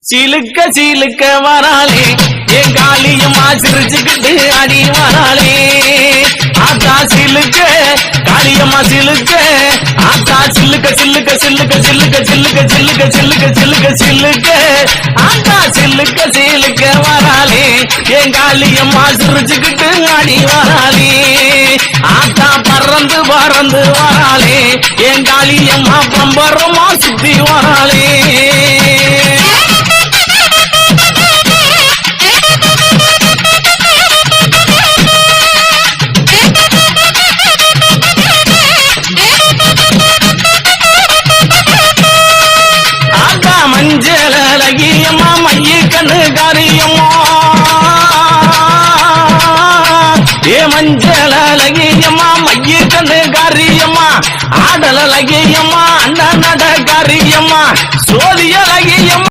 சிலுக்க சிலுக்க வராளே என் காளியம்மா சிரிச்சுக்கிட்டு அடி வராளே ஆத்தா சிலுக்க காளியம்மா சிலுக்க ஆத்தா சில்லுக்க சில்லுக்க சில்லுக்க சில்லுக்க சில்லுக்க சில்லுக்க சில்லுக்க சில்லுக்க சில்லுக்க ஆத்தா சில்லுக்க சிலுக்க வராளே என் காளியம்மா சிரிச்சுக்கிட்டு அடி வராளே ஆத்தா பறந்து பறந்து வராளே என் காளியம்மா பம்பரமா சுத்தி வராளே மஞ்சளகியம்மா மைய கண்ணு காரியம்மா ஏ மஞ்சளகியம்மா மைய கண்ணு காரியம்மா ஆடலகியம்மா அண்ணன் நட காரியம்மா சோதிய